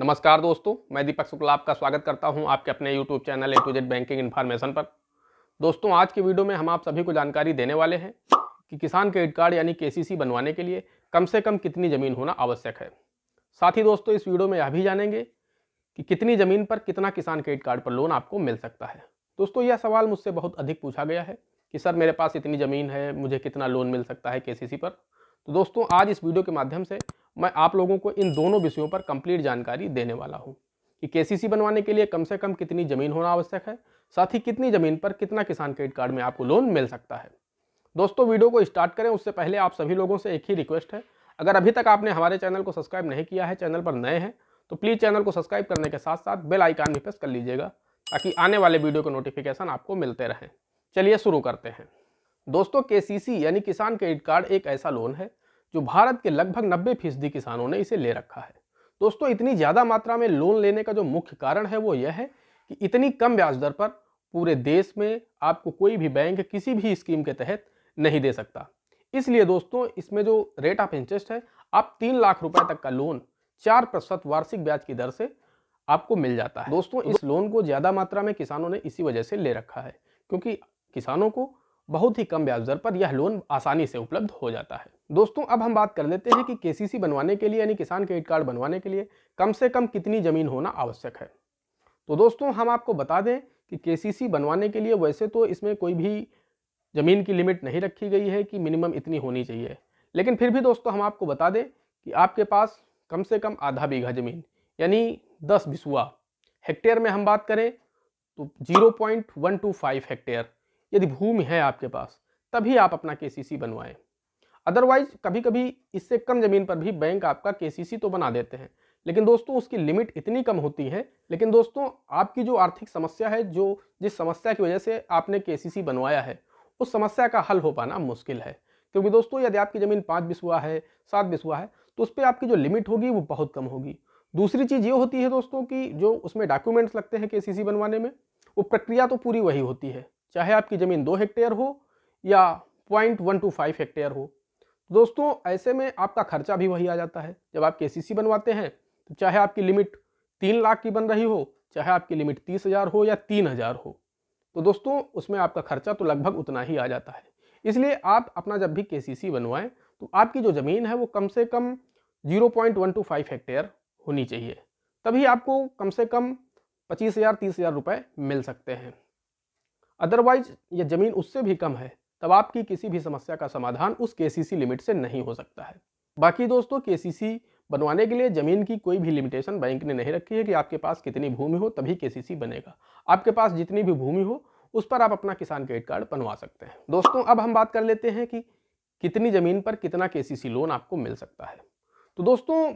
नमस्कार दोस्तों, मैं दीपक शुक्ल आपका स्वागत करता हूं आपके अपने YouTube channel A to Z banking information पर। दोस्तों, आज की वीडियो में हम आप सभी को जानकारी देने वाले हैं कि किसान क्रेडिट कार्ड यानी KCC बनवाने के लिए कम से कम कितनी ज़मीन होना आवश्यक है। साथ ही दोस्तों, इस वीडियो में यह भी जानेंगे कि कितनी ज़मीन पर कितना किसान क्रेडिट कार्ड पर लोन आपको मिल सकता है। दोस्तों, यह सवाल मुझसे बहुत अधिक पूछा गया है कि सर मेरे पास इतनी ज़मीन है, मुझे कितना लोन मिल सकता है KCC पर। तो दोस्तों, आज इस वीडियो के माध्यम से मैं आप लोगों को इन दोनों विषयों पर कंप्लीट जानकारी देने वाला हूं कि KCC बनवाने के लिए कम से कम कितनी ज़मीन होना आवश्यक है, साथ ही कितनी ज़मीन पर कितना किसान क्रेडिट कार्ड में आपको लोन मिल सकता है। दोस्तों, वीडियो को स्टार्ट करें उससे पहले आप सभी लोगों से एक ही रिक्वेस्ट है, अगर अभी तक आपने हमारे चैनल को सब्सक्राइब नहीं किया है, चैनल पर नए हैं तो प्लीज़ चैनल को सब्सक्राइब करने के साथ साथ बेल आइकन भी प्रेस कर लीजिएगा ताकि आने वाले वीडियो के नोटिफिकेशन आपको मिलते रहें। चलिए शुरू करते हैं। दोस्तों, KCC यानी किसान क्रेडिट कार्ड एक ऐसा लोन है जो भारत के लगभग 90% किसानों ने इसे ले रखा है। दोस्तों, इतनी ज़्यादा मात्रा में लोन लेने का जो मुख्य कारण है वो यह है कि इतनी कम ब्याज दर पर पूरे देश में आपको कोई भी बैंक किसी भी स्कीम के तहत नहीं दे सकता। इसलिए दोस्तों, इसमें जो रेट ऑफ इंटरेस्ट है, आप 3 लाख रुपए तक का लोन 4% वार्षिक ब्याज की दर से आपको मिल जाता है। दोस्तों, इस लोन को ज़्यादा मात्रा में किसानों ने इसी वजह से ले रखा है क्योंकि किसानों को बहुत ही कम ब्याज दर पर यह लोन आसानी से उपलब्ध हो जाता है। दोस्तों, अब हम बात कर लेते हैं कि KCC बनवाने के लिए यानी किसान क्रेडिट कार्ड बनवाने के लिए कम से कम कितनी ज़मीन होना आवश्यक है। तो दोस्तों, हम आपको बता दें कि KCC बनवाने के लिए वैसे तो इसमें कोई भी ज़मीन की लिमिट नहीं रखी गई है कि मिनिमम इतनी होनी चाहिए, लेकिन फिर भी दोस्तों हम आपको बता दें कि आपके पास कम से कम आधा बीघा ज़मीन यानी 10 बिस्वा, हेक्टेयर में हम बात करें तो 0.125 हेक्टेयर यदि भूमि है आपके पास, तभी आप अपना KCC बनवाएं। अदरवाइज कभी कभी इससे कम ज़मीन पर भी बैंक आपका KCC तो बना देते हैं, लेकिन दोस्तों उसकी लिमिट इतनी कम होती है। लेकिन दोस्तों, आपकी जो आर्थिक समस्या है, जो जिस समस्या की वजह से आपने KCC बनवाया है, उस समस्या का हल हो पाना मुश्किल है। क्योंकि दोस्तों, यदि आपकी ज़मीन 5 बिस्वा है, 7 बिस्वा है, तो उस पर आपकी जो लिमिट होगी वो बहुत कम होगी। दूसरी चीज़ ये होती है दोस्तों कि जो उसमें डॉक्यूमेंट्स लगते हैं KCC बनवाने में, वो प्रक्रिया तो पूरी वही होती है, चाहे आपकी ज़मीन 2 हेक्टेयर हो या 0.125 हेक्टेयर हो। दोस्तों, ऐसे में आपका खर्चा भी वही आ जाता है। जब आप KCC बनवाते हैं तो चाहे आपकी लिमिट 3 लाख की बन रही हो, चाहे आपकी लिमिट 30,000 हो या 3,000 हो, तो दोस्तों उसमें आपका खर्चा तो लगभग उतना ही आ जाता है। इसलिए आप अपना जब भी KCC बनवाएं तो आपकी जो ज़मीन है वो कम से कम 0.125 हेक्टेयर होनी चाहिए, तभी आपको कम से कम 25,000 30,000 रुपये मिल सकते हैं। अदरवाइज ये ज़मीन उससे भी कम है, तब आपकी किसी भी समस्या का समाधान उस KCC लिमिट से नहीं हो सकता है। बाकी दोस्तों, KCC बनवाने के लिए ज़मीन की कोई भी लिमिटेशन बैंक ने नहीं रखी है कि आपके पास कितनी भूमि हो तभी KCC बनेगा। आपके पास जितनी भी भूमि हो उस पर आप अपना किसान क्रेडिट कार्ड बनवा सकते हैं। दोस्तों, अब हम बात कर लेते हैं कि कितनी ज़मीन पर कितना KCC लोन आपको मिल सकता है। तो दोस्तों,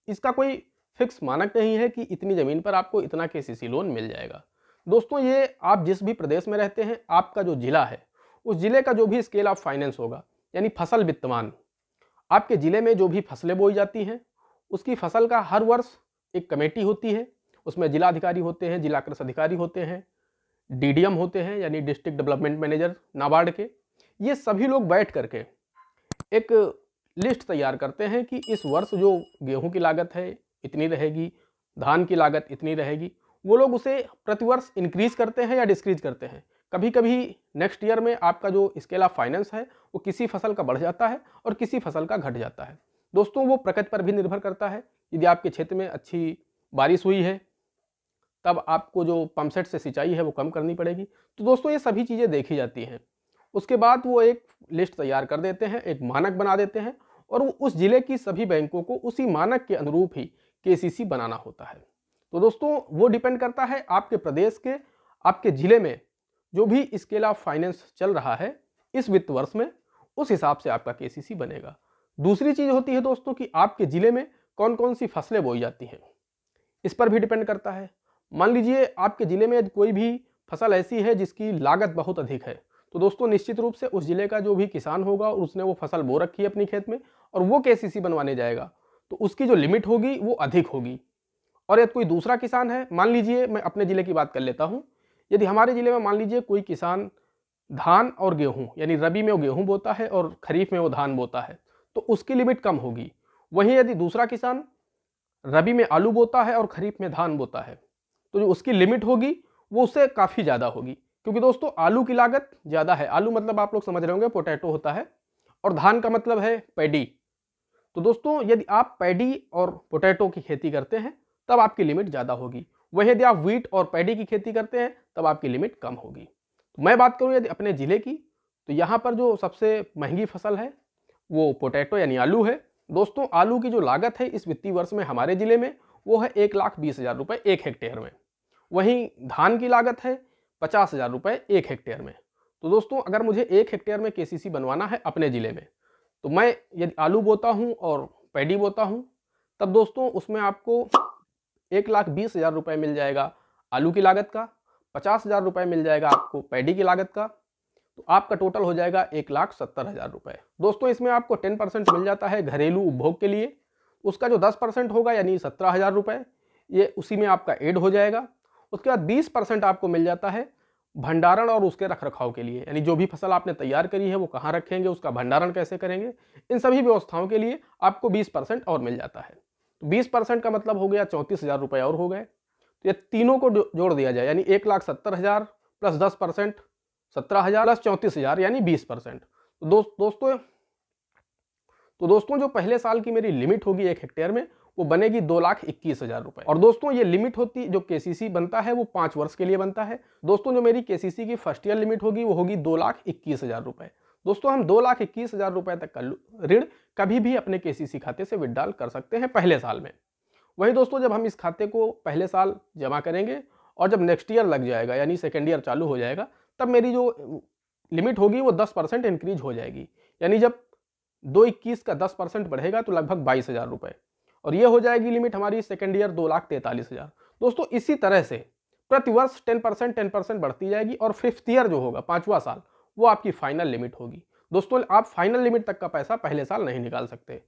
इसका कोई फिक्स मानक नहीं है कि इतनी ज़मीन पर आपको इतना KCC लोन मिल जाएगा। दोस्तों, ये आप जिस भी प्रदेश में रहते हैं, आपका जो ज़िला है, उस ज़िले का जो भी स्केल ऑफ फाइनेंस होगा यानी फसल वित्तमान, आपके ज़िले में जो भी फसलें बोई जाती हैं उसकी फसल का हर वर्ष एक कमेटी होती है। उसमें जिलाधिकारी होते हैं, जिला कृषि अधिकारी होते हैं, DDM होते हैं यानी डिस्ट्रिक्ट डेवलपमेंट मैनेजर नाबार्ड के। ये सभी लोग बैठ करके एक लिस्ट तैयार करते हैं कि इस वर्ष जो गेहूं की लागत है इतनी रहेगी, धान की लागत इतनी रहेगी। वो लोग उसे प्रतिवर्ष इंक्रीज करते हैं या डिस्क्रीज करते हैं। कभी कभी नेक्स्ट ईयर में आपका जो स्केल ऑफ फाइनेंस है वो किसी फसल का बढ़ जाता है और किसी फसल का घट जाता है। दोस्तों, वो प्रकृति पर भी निर्भर करता है। यदि आपके क्षेत्र में अच्छी बारिश हुई है तब आपको जो पंपसेट से सिंचाई है वो कम करनी पड़ेगी। तो दोस्तों, ये सभी चीज़ें देखी जाती हैं। उसके बाद वो एक लिस्ट तैयार कर देते हैं, एक मानक बना देते हैं और वो उस जिले की सभी बैंकों को उसी मानक के अनुरूप ही KCC बनाना होता है। तो दोस्तों, वो डिपेंड करता है आपके प्रदेश के, आपके ज़िले में जो भी स्केल ऑफ फाइनेंस चल रहा है इस वित्त वर्ष में, उस हिसाब से आपका KCC बनेगा। दूसरी चीज़ होती है दोस्तों कि आपके ज़िले में कौन कौन सी फसलें बोई जाती हैं, इस पर भी डिपेंड करता है। मान लीजिए आपके ज़िले में कोई भी फसल ऐसी है जिसकी लागत बहुत अधिक है, तो दोस्तों निश्चित रूप से उस ज़िले का जो भी किसान होगा और उसने वो फसल बो रखी है अपनी खेत में और वो KCC बनवाने जाएगा, तो उसकी जो लिमिट होगी वो अधिक होगी। और यदि कोई दूसरा किसान है, मान लीजिए मैं अपने ज़िले की बात कर लेता हूँ, यदि हमारे ज़िले में मान लीजिए कोई किसान धान और गेहूँ यानी रबी में वो गेहूँ बोता है और खरीफ में वो धान बोता है, तो उसकी लिमिट कम होगी। वहीं यदि दूसरा किसान रबी में आलू बोता है और खरीफ में धान बोता है, तो जो उसकी लिमिट होगी वो उससे काफ़ी ज़्यादा होगी, क्योंकि दोस्तों आलू की लागत ज़्यादा है। आलू मतलब आप लोग समझ रहे होंगे पोटैटो होता है, और धान का मतलब है पैडी। तो दोस्तों यदि आप पैडी और पोटैटो की खेती करते हैं तब आपकी लिमिट ज़्यादा होगी, वहीं यदि आप व्हीट और पैडी की खेती करते हैं तब आपकी लिमिट कम होगी। तो मैं बात करूं यदि अपने ज़िले की, तो यहाँ पर जो सबसे महंगी फसल है वो पोटैटो यानी आलू है। दोस्तों आलू की जो लागत है इस वित्तीय वर्ष में हमारे ज़िले में वो है 1,20,000 रुपये 1 हेक्टेयर में। वहीं धान की लागत है 50,000 रुपये 1 हेक्टेयर में। तो दोस्तों अगर मुझे 1 हेक्टेयर में केसीसी बनवाना है अपने ज़िले में, तो मैं यदि आलू बोता हूं और पैडी बोता हूं, तब दोस्तों उसमें आपको 1,20,000 रुपये मिल जाएगा आलू की लागत का, 50,000 रुपये मिल जाएगा आपको पैडी की लागत का, तो आपका टोटल हो जाएगा 1,70,000 रुपये। दोस्तों इसमें आपको 10% मिल जाता है घरेलू उपभोग के लिए, उसका जो 10% होगा यानी 17,000 रुपये, ये उसी में आपका ऐड हो जाएगा। उसके बाद 20% आपको मिल जाता है भंडारण और उसके रखरखाव के लिए, यानी जो भी फसल आपने तैयार करी है वो कहाँ रखेंगे, उसका भंडारण कैसे करेंगे, इन सभी व्यवस्थाओं के लिए आपको 20% और मिल जाता है। तो 20% का मतलब हो गया 34,000 रुपये और हो गए। तो ये तीनों को जोड़ दिया जाए यानी 1,70,000 प्लस 10% 17,000 प्लस 34,000 यानी 20%। तो दोस्तों जो पहले साल की मेरी लिमिट होगी 1 हेक्टेयर में वो बनेगी 2,21,000 रुपये। और दोस्तों ये लिमिट होती जो केसीसी बनता है वो 5 वर्ष के लिए बनता है। दोस्तों जो मेरी केसीसी की फर्स्ट ईयर लिमिट होगी वो होगी 2,21,000 रुपये। दोस्तों हम 2,21,000 रुपये तक का ऋण कभी भी अपने केसीसी खाते से विड्रॉल कर सकते हैं पहले साल में। वहीं दोस्तों जब हम इस खाते को पहले साल जमा करेंगे और जब नेक्स्ट ईयर लग जाएगा यानी सेकेंड ईयर चालू हो जाएगा, तब मेरी जो लिमिट होगी वो 10% इंक्रीज हो जाएगी, यानी जब 2,21 का 10% बढ़ेगा तो लगभग 22,000 रुपये, और ये हो जाएगी लिमिट हमारी सेकेंड ईयर 2,43,000। दोस्तों इसी तरह से प्रतिवर्ष 10% बढ़ती जाएगी, और फिफ्थ ईयर जो होगा 5वां साल वो आपकी फाइनल लिमिट होगी। दोस्तों आप फाइनल लिमिट तक का पैसा पहले साल नहीं निकाल सकते,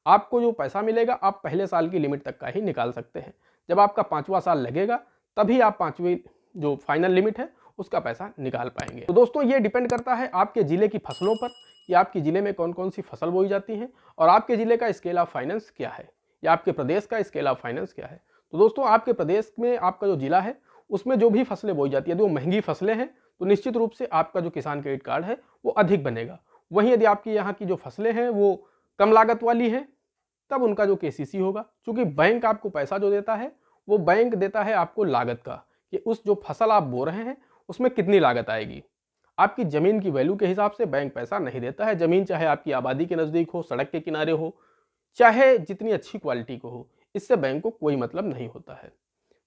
आपको जो पैसा मिलेगा आप पहले साल की लिमिट तक का ही निकाल सकते हैं। जब आपका 5वां साल लगेगा तभी आप 5वीं जो फाइनल लिमिट है उसका पैसा निकाल पाएंगे। तो दोस्तों ये डिपेंड करता है आपके ज़िले की फसलों पर कि आपके ज़िले में कौन कौन सी फसल बोई जाती हैं और आपके ज़िले का स्केल ऑफ फाइनेंस क्या है या आपके प्रदेश का स्केल ऑफ फाइनेंस क्या है। तो दोस्तों आपके प्रदेश में आपका जो ज़िला है उसमें जो भी फसलें बोई जाती है, यदि वो महंगी फसलें हैं तो निश्चित रूप से आपका जो किसान क्रेडिट कार्ड है वो अधिक बनेगा। वहीं यदि आपकी यहाँ की जो फसलें हैं वो कम लागत वाली हैं तब उनका जो केसीसी होगा, क्योंकि बैंक आपको पैसा जो देता है वो बैंक देता है आपको लागत का, कि उस जो फसल आप बो रहे हैं उसमें कितनी लागत आएगी। आपकी ज़मीन की वैल्यू के हिसाब से बैंक पैसा नहीं देता है। ज़मीन चाहे आपकी आबादी के नज़दीक हो, सड़क के किनारे हो, चाहे जितनी अच्छी क्वालिटी को हो, इससे बैंक को कोई मतलब नहीं होता है।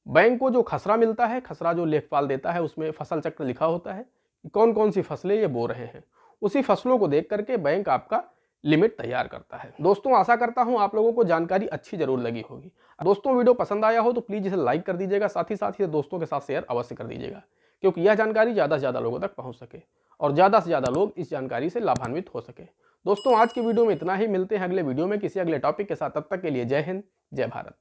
बैंक को जो खसरा मिलता है, खसरा जो लेखपाल देता है उसमें फसल चक्र लिखा होता है कि कौन कौन सी फसलें ये बो रहे हैं, उसी फसलों को देख करके बैंक आपका लिमिट तैयार करता है। दोस्तों आशा करता हूं आप लोगों को जानकारी अच्छी जरूर लगी होगी। दोस्तों वीडियो पसंद आया हो तो प्लीज़ इसे लाइक कर दीजिएगा, साथ ही इसे दोस्तों के साथ शेयर अवश्य कर दीजिएगा, क्योंकि यह जानकारी ज़्यादा से ज़्यादा लोगों तक पहुँच सके और ज़्यादा से ज़्यादा लोग इस जानकारी से लाभान्वित हो सके। दोस्तों आज की वीडियो में इतना ही, मिलते हैं अगले वीडियो में किसी अगले टॉपिक के साथ। तब तक के लिए जय हिंद, जय भारत।